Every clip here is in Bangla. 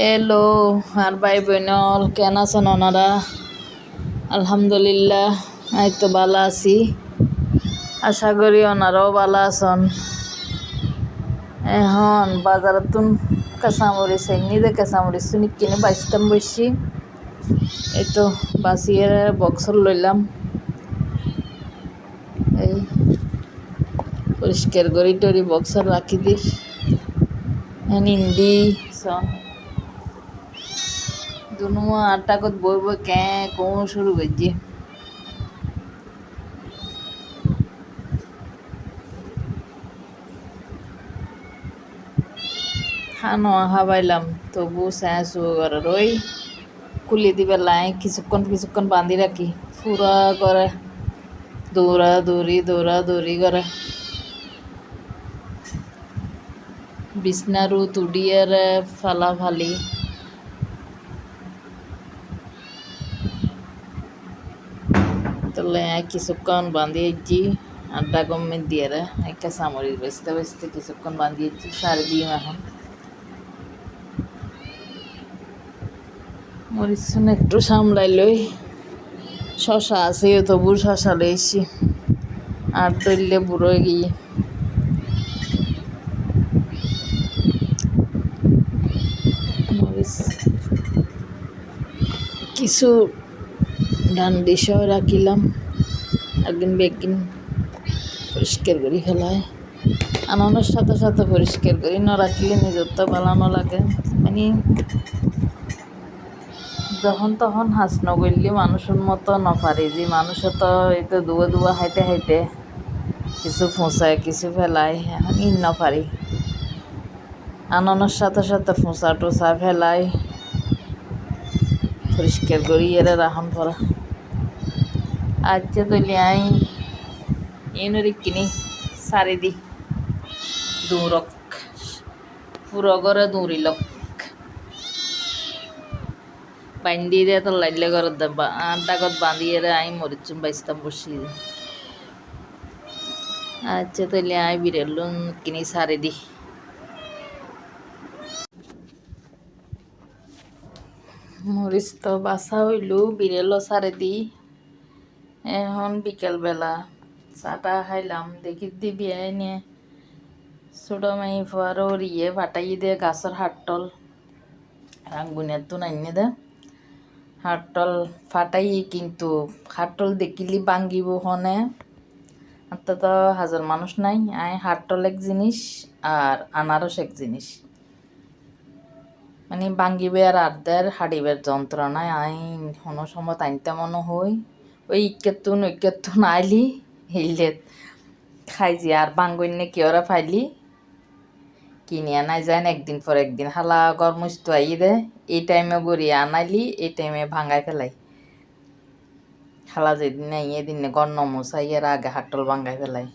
হ্যালো আর ভাই বোনল কেন আছেন ওনারা? আলহামদুলিল্লাহ আমি তো ভালো আছি। আশা করি ওনারাও ভালো আছেন। এখন বাজারে তুন কাঁচামরিচ এমনিতে কাঁচামরিচ শুনি কিনে বাঁচতাম বসছি। এই তো বাঁচিয়ে বক্সর লইলাম। এই পরিষ্কার করি টরি বক্সর রাখি দি নিন্দি সন দুনু আটাকত বই বই কে কোন শুরু করছি। খানো হাবাইলাম তবু চেঁচো রই খুলি দিবে লাই কিছুক্ষণ বান্ধি রাখি ফুরা করে দৌড়া দৌড়ি করে বিছনারু তুডিয়ার ফালাফালি তাহলে কিছুক্ষণ বান্ধিয়েছি আড্ডা কমে দিয়ে একটা সামরিচ বেচতে বেচতে কিছুক্ষণ বান্ধিয়েছি সারি দিই এখন মরিচ একটু সামলাই লই শশা আছে তবু শশা লইছি আর তৈলে বুড়ো গিয়ে মরিচ কিছু ডান্ডি সহ রাখিলাম একদিন বেগিন পরিষ্কার করি ফেলায় আনানোর সাথে সাথে পরিষ্কার করি না রাখলে নিজের তো বানানো লাগে মানে যখন তখন হাস নগরলি মানুষের মতো নপারে যে মানুষের তো এই তো দুয়া হাইতে হাইতে কিছু ফোঁচায় কিছু ফেলায় এখন নপারি আনানোর সাথে সাথে ফোঁচা টোচা ফেলাই পরিষ্কার করি এরা রাখন পরা আচ্ছা তৈলি আই এনরি কিনি সারি দি দৌড়ক পুরো করে দৌড়িলক বান্দি দিয়ে তো লাইলে ঘর ডাকত বান্ধিয়ে আই মরিচুন বাইস্তাম বসি আচ্ছা তাহলে আই বিরেলুন কিনি সারি দি মরিচ তো বাসা হইল বিরেলো সারি দি এখন বিকেলবেলা চাটা খাইলাম দেখি দিবি নিয়ে ছোটো মাই ফুয়ারও রিয়ে ফাটাই দে গাছের হাটটল রাঙ্গুনিয়ার তো নাইনে দে হাটটল ফাটাই কিন্তু হাটটল দেখিলি বাঙ্গিব হনে অন্তত হাজার মানুষ নাই আই হাটটল এক জিনিস আর আনারস এক জিনিস মানে বাঙ্গিবে আর আর্ধের হাড়িবের যন্ত্রণায় আই কোনো সময় আনতে মনে হই ওই ইকেতুন আইলি হিললে খাইছি আর বাঙ্গইনে কি ওরা ফাইলি কিনে আনাই যায় না একদিন পর একদিন হালা গরমস্ত আই দে এই টাইমে গড়িয়ে আনাইলি এই টাইমে ভাঙাই ফেলাই খালা যেদিন এদিন গড় নমসাই এর আগে হাটল ভাঙাই ফেলাই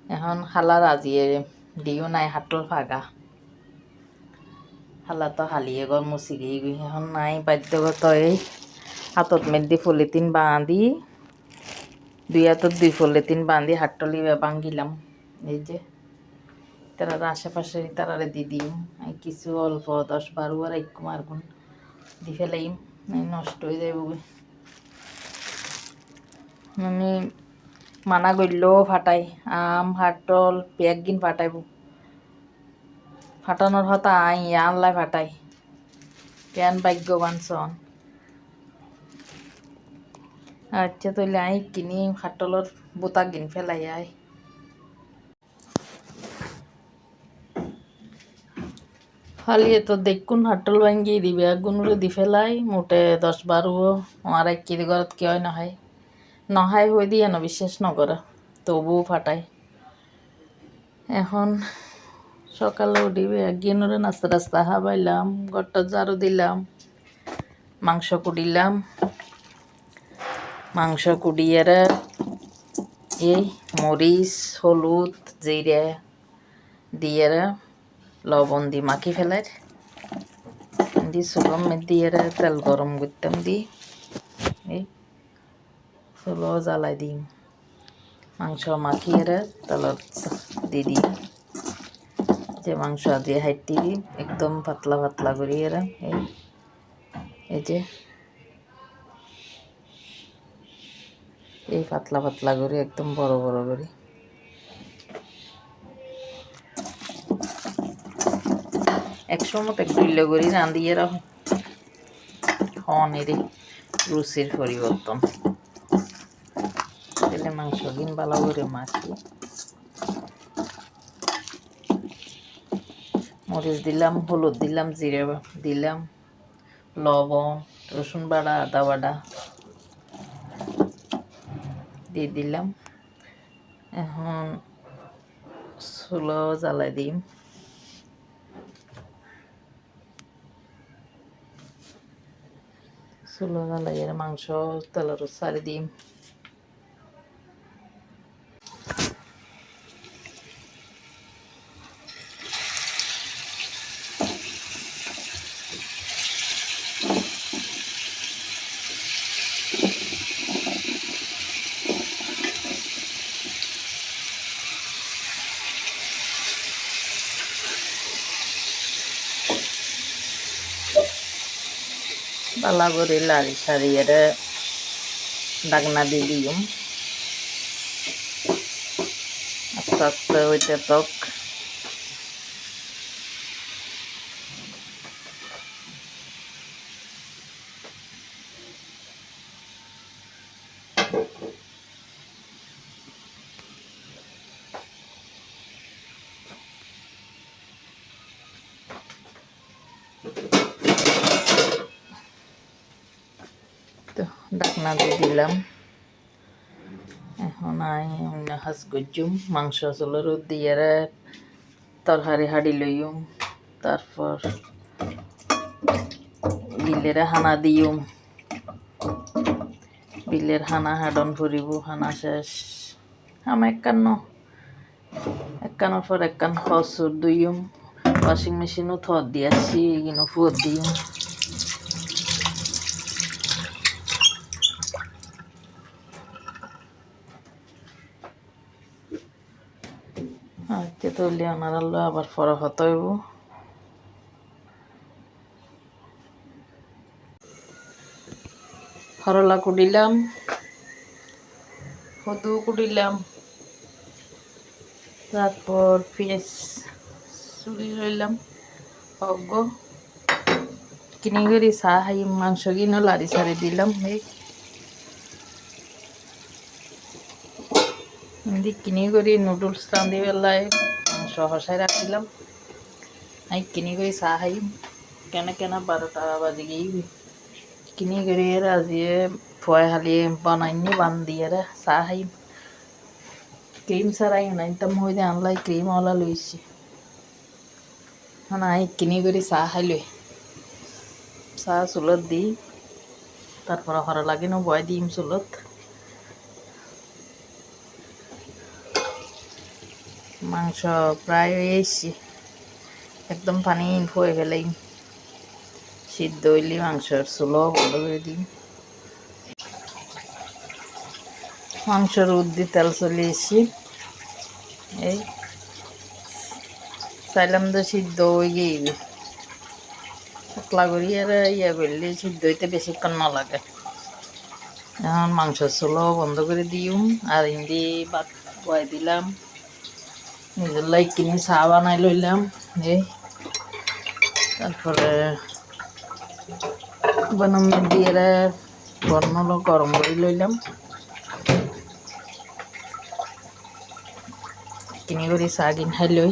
এখন খালা রাজিয়ে দিও নাই হাটল ফাগা হালা তো হালিয়ে গড় মুসি গিয়ে এখন নাই বাধ্যগত এই হাতত মেদি পলিথিন বাঁধি দুই হাতত দুই পলিথিন বাঁধি হাটলি ভাঙিলাম এই যে তারা আশেপাশে তারারে দি দিম কিছু অল্প 10-12 আর এক মারগুন দি ফেলাইম নষ্ট হয়ে যাইব মানে মানা করলেও ফাটাই আম হাটল পেয়াকগিন ফাটাইব ফাটানোর হতা আই আনলাই ফাটাই কেন ভাগ্যবান সন আচ্ছা তৈলে আই কিনি হাটলর বোতা গিন ফেলাই আই ফালিয়ে তো দেখুন হাটল ভাঙ্গি দিবে গুনুরে দি ফেলাই মোটে 10-12 আমার এক কিরি ঘরত কি হয় নহাই হয়ে দিয়ে না বিশ্বাস নকরে তবুও ফাটাই এখন সকালে উঠিবে একদিনরে নাস্তা টাস্তা হাবাইলাম ঘরটা ঝাড়ু দিলাম মাংস কুড়িয়ে এই মরিচ হলুদ জিরে দিয়ে লবণ দি মাখি ফেলাই দি চুলম দিয়ে তেল গরম করতাম দি এই চুলো জ্বালাই দিম মাংস মাখিয়ে তেলত দি দিম যে মাংস দিয়ে হাইটি একদম পাতলা পাতলা করি এরা এই যে এই পাতলা পাতলা করে একদম বড় বড় করে একশো মতো একটু করি রাঁধিয়ে রাখো হনেরই রুচির পরিবর্তন তেলে মাংস দিন ভালো করে মাখি মরিচ দিলাম হলুদ দিলাম জিরে দিলাম লবণ রসুন বাটা আদা বাটা দিয়ে দিলাম এখন চুলো জ্বালাই দিম চুলো জ্বালাই মাংস তেলের সারি দিম বালা করে লাড়ি সারিয়ে ডাকনা দিয়ে দিম আস্তে আস্তে হইতে তক তো ডাকনা দিয়ে দিলাম এখন হাঁস গজুম মাংস চুলোর দিয়ে তরকারি হাড়ি লইম তারপর বিলের হানা দিম বিলের হানা হাডন ফুরিব হানা শেষ আম একানোর পর একান হসুর দুইম ওয়াশিং মেশিনও থর দিয়েছি এগুলো ফুট দিম তৈলি আনার আবার পরে হত হইব করলা কুটিলাম কদু কুটিলাম তারপর পেঁয়াজ চুরি লইলাম অজ্ঞ কিনে করি চা খাই মাংস কিনো লাড়ি সারি দিলাম কিনি করি নুডলস রাঁধি বেলায় মাংস হসাই রাখিলাম কিনি করি চা খাই কেনা 12টা বাজে গিয়ে কিনি করি আজিয়ে ফুয়াই হালি বানাইনি বান্ধিয়ে চা খাই ক্রিম ছাড়াই নাইতাম হয়ে যে আনলাই ক্রিম ওলা লইছি নাই কিনি করি চা খাই লই চা চুলত দি তারপর হরা লাগিনো বয় দিম চুলত মাংস প্রায় এসছি একদম পানি হয়ে ফেলাই সিদ্ধ হইলি মাংসর চুলো বন্ধ করে দিই মাংসর উদ্দি তেল চলে এসছি এই চাইলাম তো সিদ্ধ হয়ে গিয়ে পাতলা করি আর ইয়া করলে সিদ্ধ হইতে বেশিক্ষণ না লাগে এখন মাংসর চুলো বন্ধ করে দিম আর ইন্দি ভাত বয় দিলাম নিজের লাই কিনে চা বানাই লইলাম তারপরে বনম দিয়ে বর্ণলো গরম করে লইলাম কিনে করে চা কিন খাই লই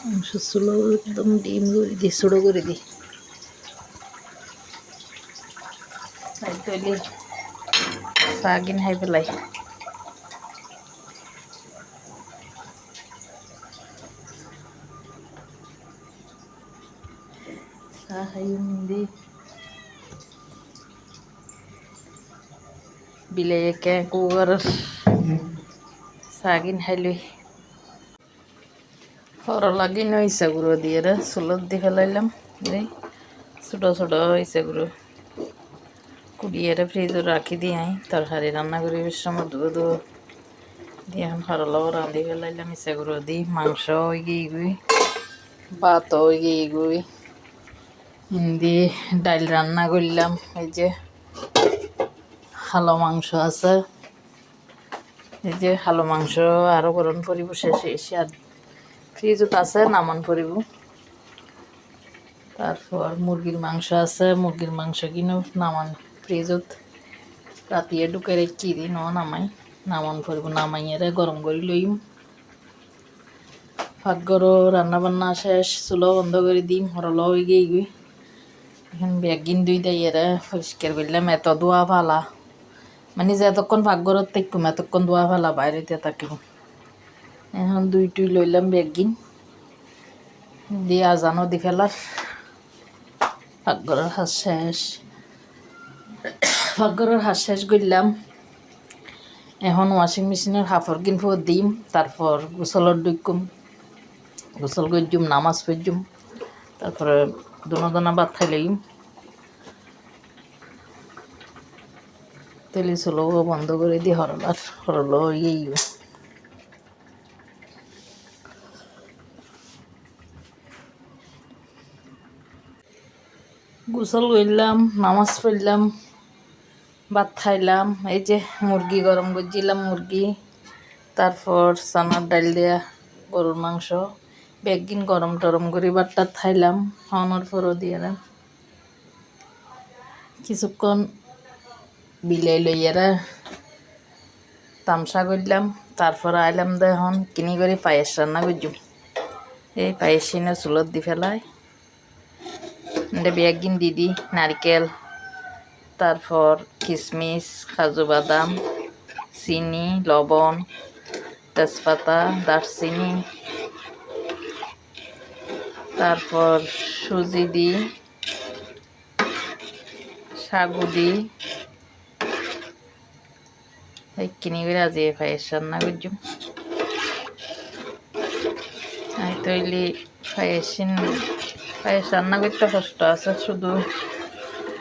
মাংস চুলো একদম ডিম করে দিই ছোটো করে দিই তৈলি চা কিন খাই পেলাই চা খাই দি বিলে একে কুকার চা কিন খাই লই লাগি ইচ্ছা গুঁড়ো দিয়ে চুলত দি ফেলাইলাম ছোটো ছোটো ইচ্ছা গুঁড়ো কুড়িয়ে ফ্রিজে রাখি দিয়ে আই তরকারি রান্না করি বেশ সময় দুধ দিয়ে এখন সরলাও রাঁধি ফেলাইলাম ইচ্ছা করে দিই মাংস হয়ে গিয়ে গুই ভাত হয়ে গিয়ে গুই হিন্দি ডাল রান্না করলাম এই যে হালো মাংস আছে এই যে হালো মাংস আরও গরম পরিব শেষ এসে আর ফ্রিজত আছে নামান পরিব তারপর মুরগির মাংস আছে মুরগির মাংস কিনো নামান ফ্রিজত রাতিয়ে ঢুকে রেখি দিই নামাই নামান পরিব নামাইয়েরে গরম করে লইম পাকঘর রান্না বান্না শেষ চুলো বন্ধ করে দিম হরল হয়ে গিয়ে গুই এখন ব্যাগিন দুই দেয় এরা পরিষ্কার করলাম এত দোয়া ফালা মানে যে এতক্ষণ পাকঘরত থাকুম এতক্ষণ দোয়া ফালা বাইরেতে থাকিব এখন দুই লইলাম ব্যাগিন দিয়ে আজানো দি ফেলার পাকঘরের হাত শেষ পাকঘরের হাত শেষ করলাম এখন ওয়াশিং মেশিনের হাফর কিনবো দিম তারপর গোসলর ডুকুম গোসল করজুম নামাজ পড়জুম তারপরে দোনা ভাত খাইলাম তেলি চলো বন্ধ করে দিই হরল ইয়ে গোসল করলাম নামাজ পড়লাম ভাত খাইলাম এই যে মুরগি গরম করছিলাম মুরগি তারপর চানার ডাল দেয়া গরুর মাংস বেগিন গরম টরম করে ভাতটা খাইলাম খাওয়ানোর পরও দিয়ে কিছুক্ষণ বিলাই লইয়ারা তামসা করলাম তারপর আইলাম এখন কিনি করে পায়েস রান্না করছুম এই পায়েস কিনে চুলত দি ফেলাই বেগিন দিদি নারকেল তারপর কিশমিশ কাজু বাদাম চিনি লবণ তেজপাতা দারচিনি তারপর সুজি দি সাগু দি কিনি করে আজ পায়েস রান্না করছুম তৈলি পায়েস রান্না করতে কষ্ট আছে শুধু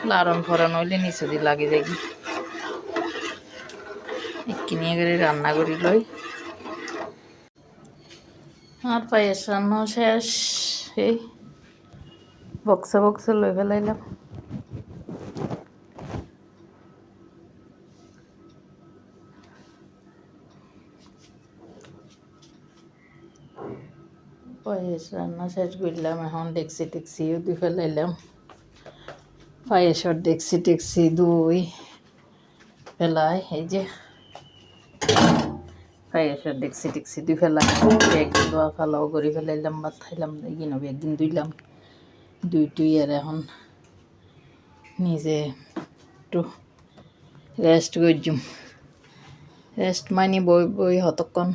লারণ ফরণ হইলে নিচে দিয়ে লাগে দেখি কিনে করে রান্না করি লই আর পায়েস রান্না শেষ এই বক্সে লই ফেলাইলাম পায়েস রান্না শেষ করলাম এখন ডেকসি টেক্সিও দুই ফেলাইলাম পায়েসর ডেকসি টেক্সি দুই ফেলাই এই যে পায়েসর ডেকসি টেক্সি দুই ফেলাই একদিন দোয়া ফেলাও করে ফেলাইলাম ভাত খাইলাম কিনো একদিন দুইলাম দুই আর এখন নিজে একটু রেস্ট করছুম রেস্ট মানি বই হতক্ষণ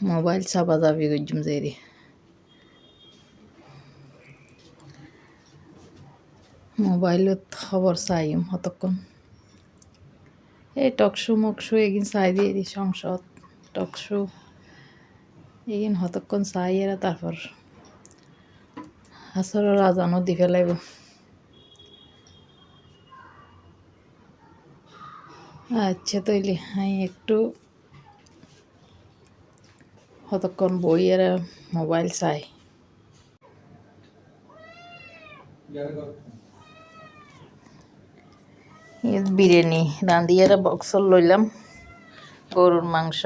মোবাইল চাপা চাপি করছুম যাই মোবাইলত খবর চাইম হতক্ষণ এই টকশো মকশো এগিন চাই দিয়ে দি সংসদ টকশো এগিন হতক্ষণ চাই এরা তারপর আসরের আজানও দি ফেলাইব আচ্ছা তৈলি আমি একটু হতক্ষণ বই এরা মোবাইল চাই বিরিয়ানি রাঁধিয়ে বক্সল লইলাম গরুর মাংস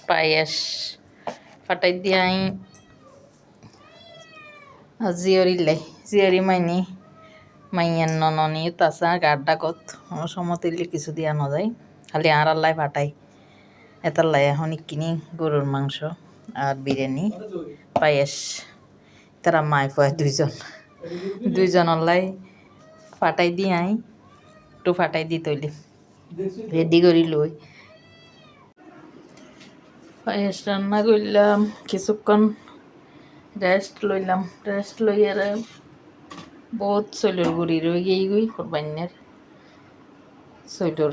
পায়েস ফাটাই দিয়ে আই জিয়রি মাইনি মাইয়ার নননি তাছাড়া গাড্ডা কত কোনো সময় তেলে কিছু দিয়া ন যায় খালি আর আল্লাহ ফাটাই এতাল্লাই এখন কিনি গরুর মাংস আর বিরিয়ানি পায়েস তারা মায় পায় দুইজন আল্লাহ ফাটাই দিয়ে আই একটু ফাটাই দি তৈলি রেডি করি লই পায়েস রান্না করলাম কিছুক্ষণ রেস্ট লইয়ার বহুত চৈলর গুড়ি রয়ে গিয়ে কোরবানের চৈলর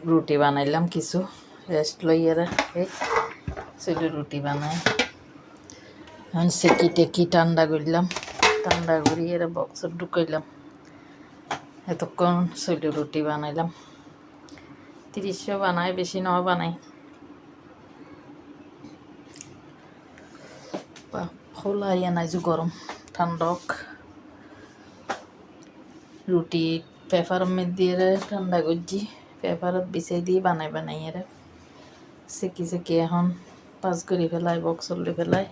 রুটি বানাইলাম কিছু রেস্ট লইয়ার এই চৈলর রুটি বানাই এখন সেকি টেকি ঠান্ডা করলাম ঠান্ডা করি এরা বক্সত ঢুকাইলাম এতক্ষণ চুলি রুটি বানাইলাম 30 বানাই বেশি নয় বানাই খোলা ইয়া নাই যে গরম ঠান্ডক রুটি পেপার মধ্যে ঠান্ডা করছি পেপারত বিছাই দিয়ে বানাই এরা চেকি এখন পাঁচ করে ফেলাই বক্সত লৈ ফেলাই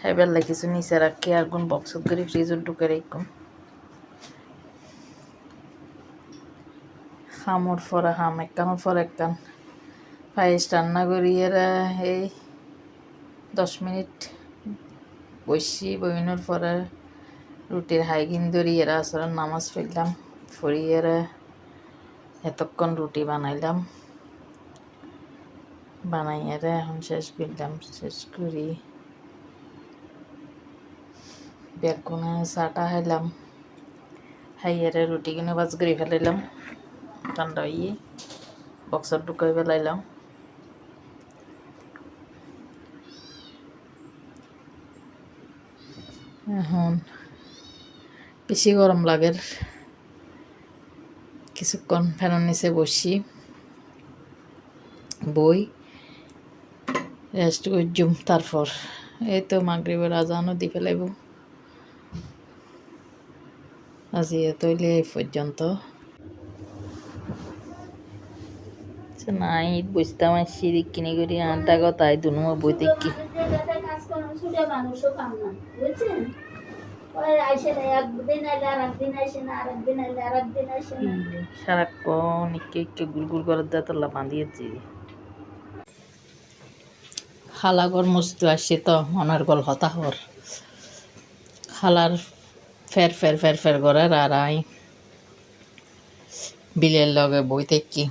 হেবার লাগিছো নিচে রাখি আর কোন বক্সত করে ফ্রিজত ঢুকে রাখুন খামর ফরা খাম একখানোর পর একখান পায়েস রান্না করি এরা এই 10 মিনিট বইনোর পরে রুটির হাইগিন ধরি এরা আসলে নামাজ পড়লাম পড়ি এরা এতক্ষণ রুটি বানাইলাম বানাই এরা এখন শেষ করলাম শেষ করি বেগুনে চাটা খাইলাম খাই এরা রুটিগুলো বাজ করে ফেলাইলাম ঠান্ডা হইয়ে বক্সত ঢুকাই ফেলাইলাম এখন বেশি গরম লাগে কিছুক্ষণ ফ্যানের নিচে বসি বই রেস্ট করজুম তারপর এই তো মাগরিবের আজানও দি ফেলাইব আজি তৈলে এই পর্যন্ত নাই বুঝতাম সিঁড়ি কিনে করি আনটা কথাই দুনুমা বই দেখি সারাক্ষণ একটু গুড় করে দেয় তোলা বাঁধিয়েছি খালাগর মস্ত আসছে তো মনের গল হতাহর খালার ফের ফের ফের ফের করে আর আই বিলের লগে বই দেখি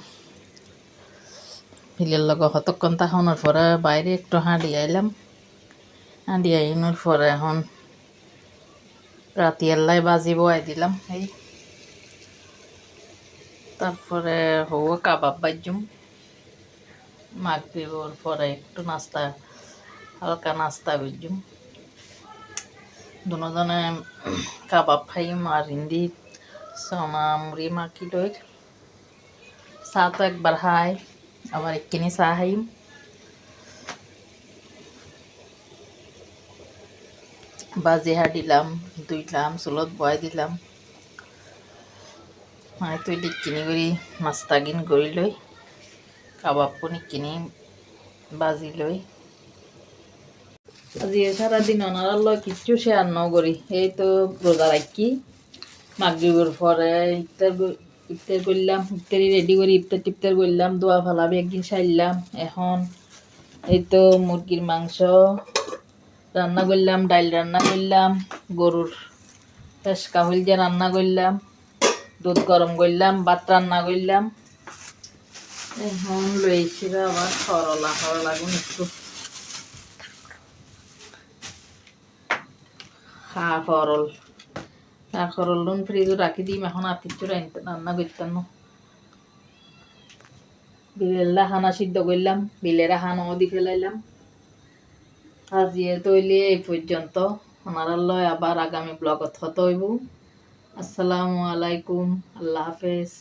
বিলের লগে কতক্ষণ তাহনের পরে বাইরে একটু হাঁটি আইলাম হাঁটি আইনোর পরে এখন রাতি এল্লাই বাজি বয়াই দিলাম এই তারপরে হবো কাবাব বাজুম মাগরিবের পরে একটু নাস্তা হালকা নাস্তা করজুম দুজনে কাবাব খাইম আর হিন্দি সোনা মুড়ি মাখি লই চা তো একবার খাই আবার একখানি চা খাইম বাজি হাঁটিলাম ধুইলাম চুলত বয়াই দিলাম মায়ে তুই কিনি করি নাস্তা গিন করি লই কাবাব পনি কিনি বাজি লই আজি সারাদিন ওনার লয় কিচ্ছু শেয়ার ন করি এই তো রোজা রাখি মাগরিবের পরে ইফতার করলাম ইফতারি রেডি করি ইফতার টিফতার করলাম দোয়া ফালাবি একদিন সারলাম এখন এই তো মুরগির মাংস রান্না করলাম ডাল রান্না করলাম গরুর পেশকা হইল দিয়ে রান্না করলাম দুধ গরম করলাম ভাত রান্না করলাম এখন লইছি আবার সরলা গুণ একটু খরল আর খরল নুন ফ্রিজে রাখি দিম এখন আর কিছু রান্না করতাম না বিলের হানা সিদ্ধ করলাম বিলের হানা দি ফেলাইলাম আজিয়ে তৈলে এই পর্যন্ত ওনার লয় আবার আগামী ব্লগত হতে হইব আসসালামু আলাইকুম আল্লাহ হাফেজ।